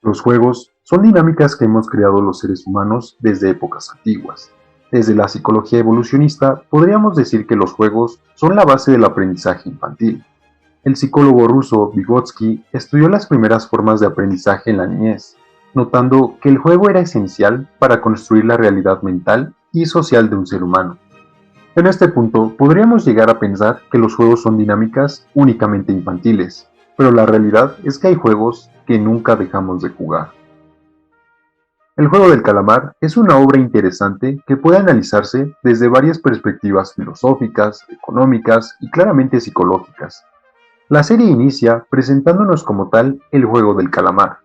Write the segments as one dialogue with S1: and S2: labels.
S1: Los juegos son dinámicas que hemos creado los seres humanos desde épocas antiguas. Desde la psicología evolucionista, podríamos decir que los juegos son la base del aprendizaje infantil. El psicólogo ruso Vygotsky estudió las primeras formas de aprendizaje en la niñez, notando que el juego era esencial para construir la realidad mental y social de un ser humano. En este punto, podríamos llegar a pensar que los juegos son dinámicas únicamente infantiles, pero la realidad es que hay juegos que nunca dejamos de jugar. El juego del calamar es una obra interesante que puede analizarse desde varias perspectivas filosóficas, económicas y claramente psicológicas. La serie inicia presentándonos como tal el juego del calamar,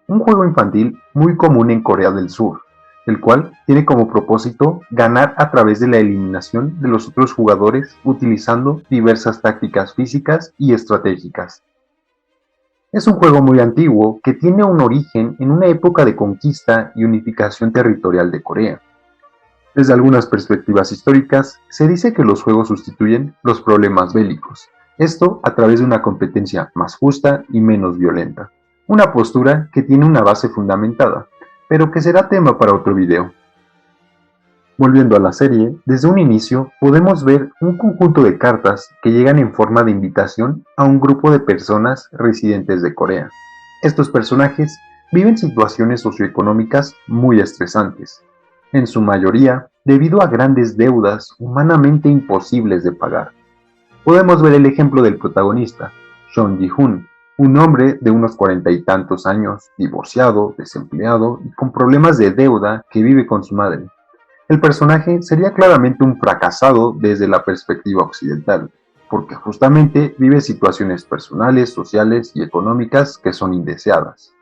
S1: un juego infantil muy común en Corea del Sur, el cual tiene como propósito ganar a través de la eliminación de los otros jugadores utilizando diversas tácticas físicas y estratégicas. Es un juego muy antiguo que tiene un origen en una época de conquista y unificación territorial de Corea. Desde algunas perspectivas históricas, se dice que los juegos sustituyen los problemas bélicos, esto a través de una competencia más justa y menos violenta. Una postura que tiene una base fundamentada, pero que será tema para otro video. Volviendo a la serie, desde un inicio podemos ver un conjunto de cartas que llegan en forma de invitación a un grupo de personas residentes de Corea. Estos personajes viven situaciones socioeconómicas muy estresantes, en su mayoría debido a grandes deudas humanamente imposibles de pagar. Podemos ver el ejemplo del protagonista, Seong Ji-hoon, un hombre de unos 40 y tantos años, divorciado, desempleado y con problemas de deuda que vive con su madre. El personaje sería claramente un fracasado desde la perspectiva occidental, porque justamente vive situaciones personales, sociales y económicas que son indeseadas.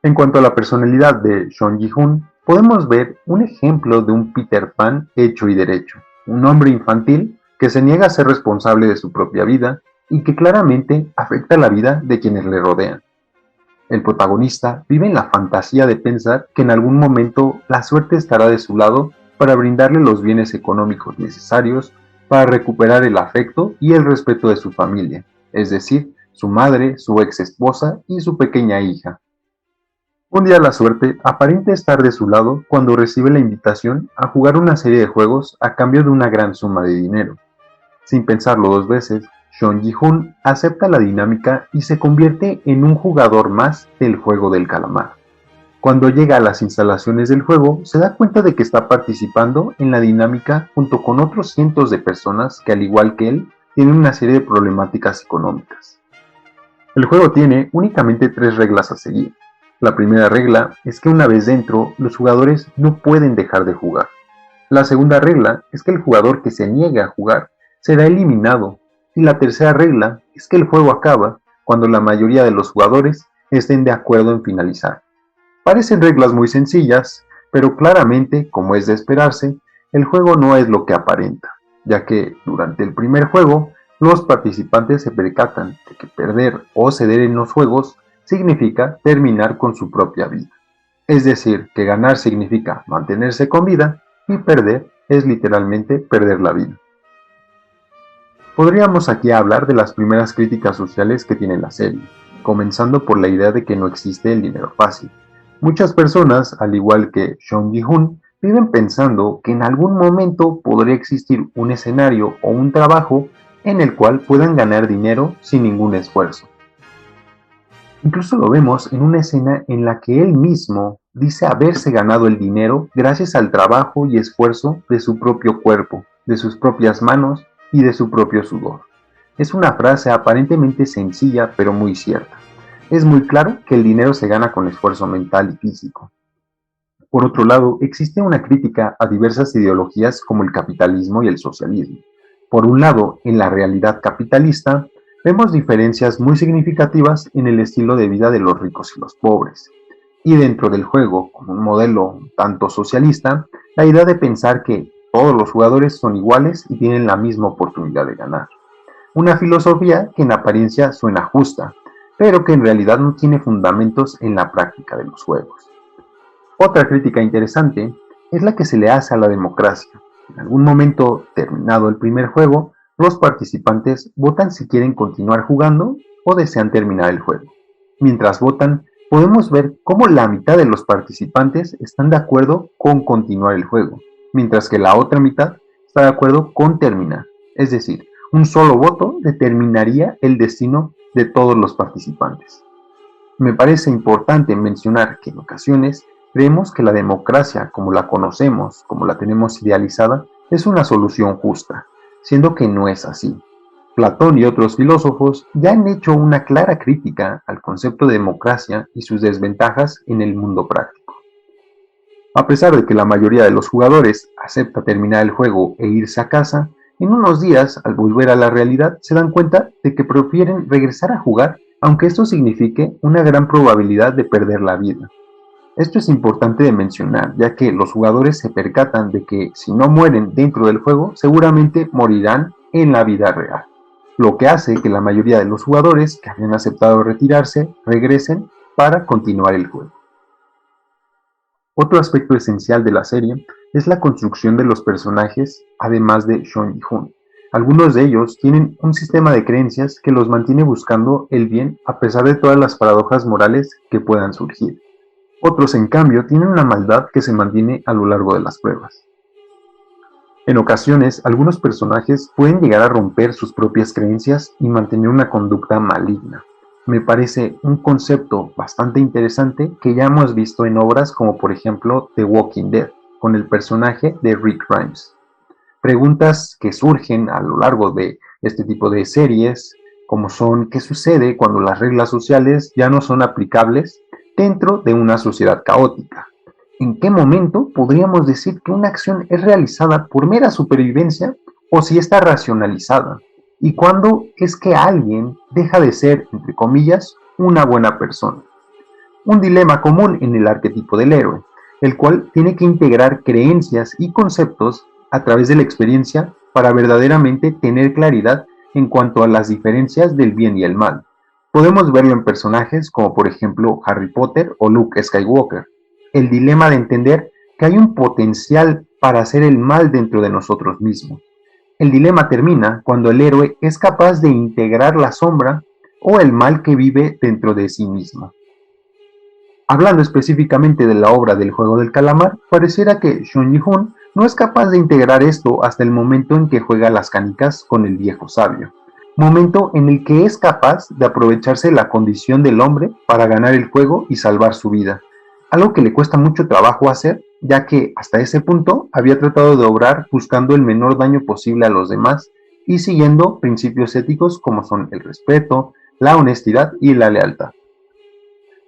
S1: En cuanto a la personalidad de Seong Ji-hoon, podemos ver un ejemplo de un Peter Pan hecho y derecho, un hombre infantil que se niega a ser responsable de su propia vida y que claramente afecta la vida de quienes le rodean. El protagonista vive en la fantasía de pensar que en algún momento la suerte estará de su lado para brindarle los bienes económicos necesarios para recuperar el afecto y el respeto de su familia, es decir, su madre, su ex esposa y su pequeña hija. Un día la suerte aparenta estar de su lado cuando recibe la invitación a jugar una serie de juegos a cambio de una gran suma de dinero. Sin pensarlo dos veces, Seong Ji-hoon acepta la dinámica y se convierte en un jugador más del juego del calamar. Cuando llega a las instalaciones del juego, se da cuenta de que está participando en la dinámica junto con otros cientos de personas que, al igual que él, tienen una serie de problemáticas económicas. El juego tiene únicamente 3 reglas a seguir. La primera regla es que una vez dentro, los jugadores no pueden dejar de jugar. La segunda regla es que el jugador que se niegue a jugar será eliminado. Y la tercera regla es que el juego acaba cuando la mayoría de los jugadores estén de acuerdo en finalizar. Parecen reglas muy sencillas, pero claramente, como es de esperarse, el juego no es lo que aparenta, ya que durante el primer juego, los participantes se percatan de que perder o ceder en los juegos significa terminar con su propia vida. Es decir, que ganar significa mantenerse con vida y perder es literalmente perder la vida. Podríamos aquí hablar de las primeras críticas sociales que tiene la serie, comenzando por la idea de que no existe el dinero fácil. Muchas personas, al igual que Seong Ji-hoon, viven pensando que en algún momento podría existir un escenario o un trabajo en el cual puedan ganar dinero sin ningún esfuerzo. Incluso lo vemos en una escena en la que él mismo dice haberse ganado el dinero gracias al trabajo y esfuerzo de su propio cuerpo, de sus propias manos y de su propio sudor. Es una frase aparentemente sencilla pero muy cierta. Es muy claro que el dinero se gana con esfuerzo mental y físico. Por otro lado, existe una crítica a diversas ideologías como el capitalismo y el socialismo. Por un lado, en la realidad capitalista, vemos diferencias muy significativas en el estilo de vida de los ricos y los pobres. Y dentro del juego, como un modelo tanto socialista, la idea de pensar que todos los jugadores son iguales y tienen la misma oportunidad de ganar. Una filosofía que en apariencia suena justa, pero que en realidad no tiene fundamentos en la práctica de los juegos. Otra crítica interesante es la que se le hace a la democracia. En algún momento, terminado el primer juego, los participantes votan si quieren continuar jugando o desean terminar el juego. Mientras votan, podemos ver cómo la mitad de los participantes están de acuerdo con continuar el juego, mientras que la otra mitad está de acuerdo con terminar. Es decir, un solo voto determinaría el destino de todos los participantes. Me parece importante mencionar que en ocasiones creemos que la democracia, como la conocemos, como la tenemos idealizada, es una solución justa, siendo que no es así. Platón y otros filósofos ya han hecho una clara crítica al concepto de democracia y sus desventajas en el mundo práctico. A pesar de que la mayoría de los jugadores acepta terminar el juego e irse a casa, en unos días, al volver a la realidad, se dan cuenta de que prefieren regresar a jugar, aunque esto signifique una gran probabilidad de perder la vida. Esto es importante de mencionar, ya que los jugadores se percatan de que si no mueren dentro del juego, seguramente morirán en la vida real, lo que hace que la mayoría de los jugadores que habían aceptado retirarse regresen para continuar el juego. Otro aspecto esencial de la serie es la construcción de los personajes, además de Seong Ji-hoon. Algunos de ellos tienen un sistema de creencias que los mantiene buscando el bien a pesar de todas las paradojas morales que puedan surgir. Otros, en cambio, tienen una maldad que se mantiene a lo largo de las pruebas. En ocasiones, algunos personajes pueden llegar a romper sus propias creencias y mantener una conducta maligna. Me parece un concepto bastante interesante que ya hemos visto en obras como por ejemplo The Walking Dead, con el personaje de Rick Grimes. Preguntas que surgen a lo largo de este tipo de series, como son ¿qué sucede cuando las reglas sociales ya no son aplicables dentro de una sociedad caótica? ¿En qué momento podríamos decir que una acción es realizada por mera supervivencia o si está racionalizada? ¿Y cuándo es que alguien deja de ser, entre comillas, una buena persona? Un dilema común en el arquetipo del héroe, el cual tiene que integrar creencias y conceptos a través de la experiencia para verdaderamente tener claridad en cuanto a las diferencias del bien y el mal. Podemos verlo en personajes como por ejemplo Harry Potter o Luke Skywalker. El dilema de entender que hay un potencial para hacer el mal dentro de nosotros mismos. El dilema termina cuando el héroe es capaz de integrar la sombra o el mal que vive dentro de sí mismo. Hablando específicamente de la obra del Juego del Calamar, pareciera que Seong Ji-hoon no es capaz de integrar esto hasta el momento en que juega las canicas con el viejo sabio, momento en el que es capaz de aprovecharse la condición del hombre para ganar el juego y salvar su vida, algo que le cuesta mucho trabajo hacer, ya que hasta ese punto había tratado de obrar buscando el menor daño posible a los demás y siguiendo principios éticos como son el respeto, la honestidad y la lealtad.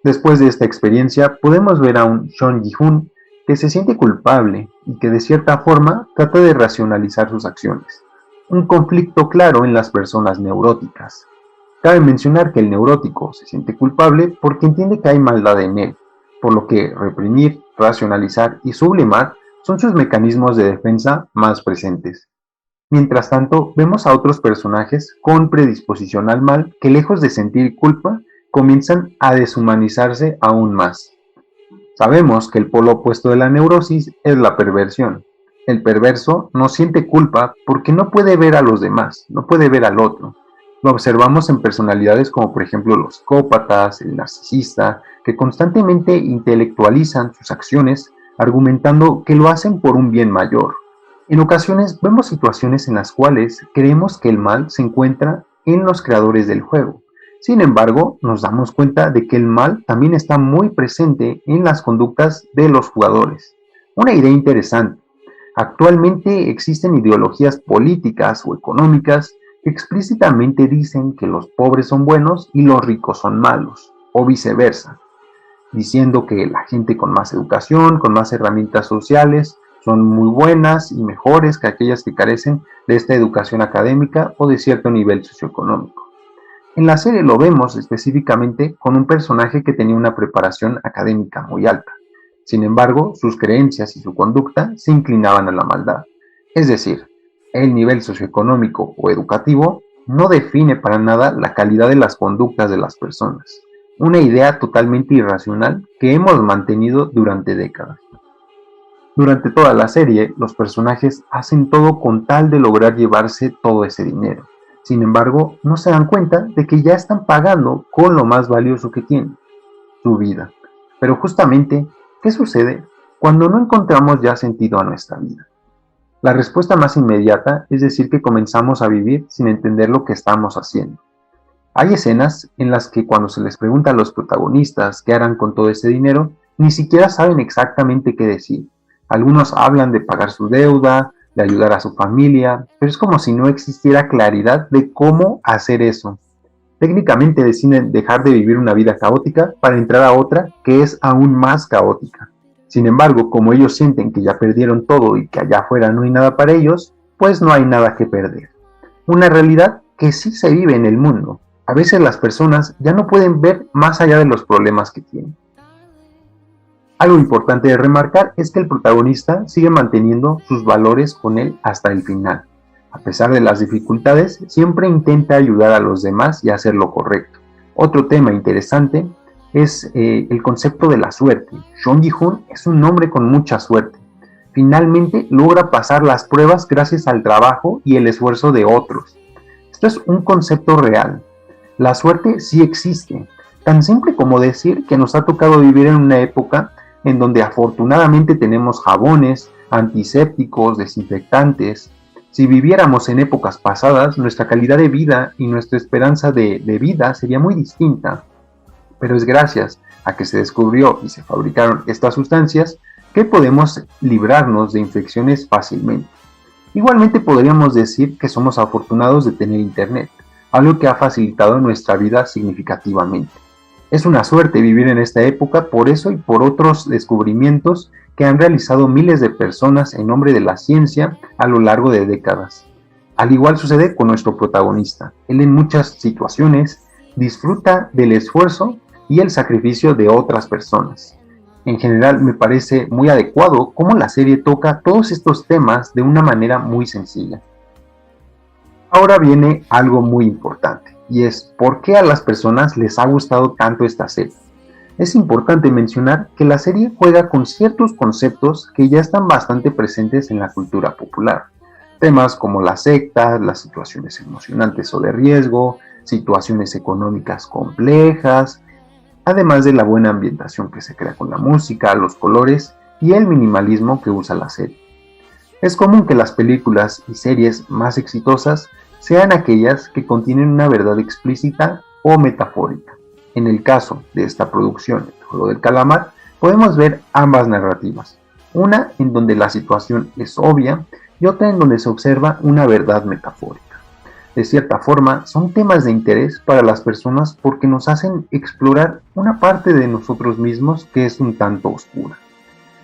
S1: Después de esta experiencia podemos ver a un Seong Ji-hoon que se siente culpable y que de cierta forma trata de racionalizar sus acciones. Un conflicto claro en las personas neuróticas. Cabe mencionar que el neurótico se siente culpable porque entiende que hay maldad en él, por lo que reprimir, racionalizar y sublimar son sus mecanismos de defensa más presentes. Mientras tanto, vemos a otros personajes con predisposición al mal que lejos de sentir culpa, comienzan a deshumanizarse aún más. Sabemos que el polo opuesto de la neurosis es la perversión. El perverso no siente culpa porque no puede ver a los demás, no puede ver al otro. Lo observamos en personalidades como por ejemplo los psicópatas, el narcisista, que constantemente intelectualizan sus acciones argumentando que lo hacen por un bien mayor. En ocasiones vemos situaciones en las cuales creemos que el mal se encuentra en los creadores del juego. Sin embargo, nos damos cuenta de que el mal también está muy presente en las conductas de los jugadores. Una idea interesante. Actualmente existen ideologías políticas o económicas que explícitamente dicen que los pobres son buenos y los ricos son malos, o viceversa, diciendo que la gente con más educación, con más herramientas sociales, son muy buenas y mejores que aquellas que carecen de esta educación académica o de cierto nivel socioeconómico. En la serie lo vemos específicamente con un personaje que tenía una preparación académica muy alta. Sin embargo, sus creencias y su conducta se inclinaban a la maldad. Es decir, el nivel socioeconómico o educativo no define para nada la calidad de las conductas de las personas. Una idea totalmente irracional que hemos mantenido durante décadas. Durante toda la serie, los personajes hacen todo con tal de lograr llevarse todo ese dinero. Sin embargo, no se dan cuenta de que ya están pagando con lo más valioso que tienen. su vida. Pero justamente, ¿qué sucede cuando no encontramos ya sentido a nuestra vida? La respuesta más inmediata es decir que comenzamos a vivir sin entender lo que estamos haciendo. Hay escenas en las que cuando se les pregunta a los protagonistas qué harán con todo ese dinero, ni siquiera saben exactamente qué decir. Algunos hablan de pagar su deuda, de ayudar a su familia, pero es como si no existiera claridad de cómo hacer eso. Técnicamente deciden dejar de vivir una vida caótica para entrar a otra que es aún más caótica. Sin embargo, como ellos sienten que ya perdieron todo y que allá afuera no hay nada para ellos, pues no hay nada que perder. Una realidad que sí se vive en el mundo. A veces las personas ya no pueden ver más allá de los problemas que tienen. Algo importante de remarcar es que el protagonista sigue manteniendo sus valores con él hasta el final. A pesar de las dificultades, siempre intenta ayudar a los demás y hacer lo correcto. Otro tema interesante es el concepto de la suerte. Song Ji-hoon es un hombre con mucha suerte. Finalmente logra pasar las pruebas gracias al trabajo y el esfuerzo de otros. Esto es un concepto real. La suerte sí existe. Tan simple como decir que nos ha tocado vivir en una época en donde afortunadamente tenemos jabones, antisépticos, desinfectantes. Si viviéramos en épocas pasadas, nuestra calidad de vida y nuestra esperanza de vida sería muy distinta. Pero es gracias a que se descubrió y se fabricaron estas sustancias que podemos librarnos de infecciones fácilmente. Igualmente podríamos decir que somos afortunados de tener internet, algo que ha facilitado nuestra vida significativamente. Es una suerte vivir en esta época por eso y por otros descubrimientos que han realizado miles de personas en nombre de la ciencia a lo largo de décadas. Al igual sucede con nuestro protagonista. Él en muchas situaciones disfruta del esfuerzo y el sacrificio de otras personas. En general me parece muy adecuado cómo la serie toca todos estos temas de una manera muy sencilla. Ahora viene algo muy importante, y es ¿por qué a las personas les ha gustado tanto esta serie? Es importante mencionar que la serie juega con ciertos conceptos que ya están bastante presentes en la cultura popular. Temas como las sectas, las situaciones emocionantes o de riesgo, situaciones económicas complejas, además de la buena ambientación que se crea con la música, los colores y el minimalismo que usa la serie. Es común que las películas y series más exitosas sean aquellas que contienen una verdad explícita o metafórica. En el caso de esta producción, El juego del calamar, podemos ver ambas narrativas, una en donde la situación es obvia y otra en donde se observa una verdad metafórica. De cierta forma, son temas de interés para las personas porque nos hacen explorar una parte de nosotros mismos que es un tanto oscura.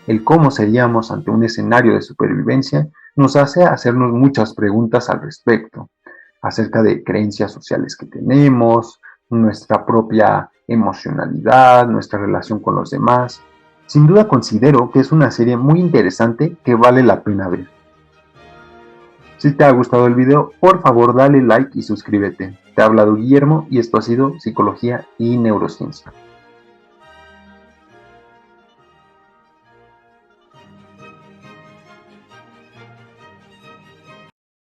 S1: El cómo seríamos ante un escenario de supervivencia nos hace hacernos muchas preguntas al respecto, acerca de creencias sociales que tenemos, nuestra propia emocionalidad, nuestra relación con los demás. Sin duda considero que es una serie muy interesante que vale la pena ver. Si te ha gustado el video, por favor dale like y suscríbete. Te ha hablado Guillermo y esto ha sido Psicología y Neurociencia.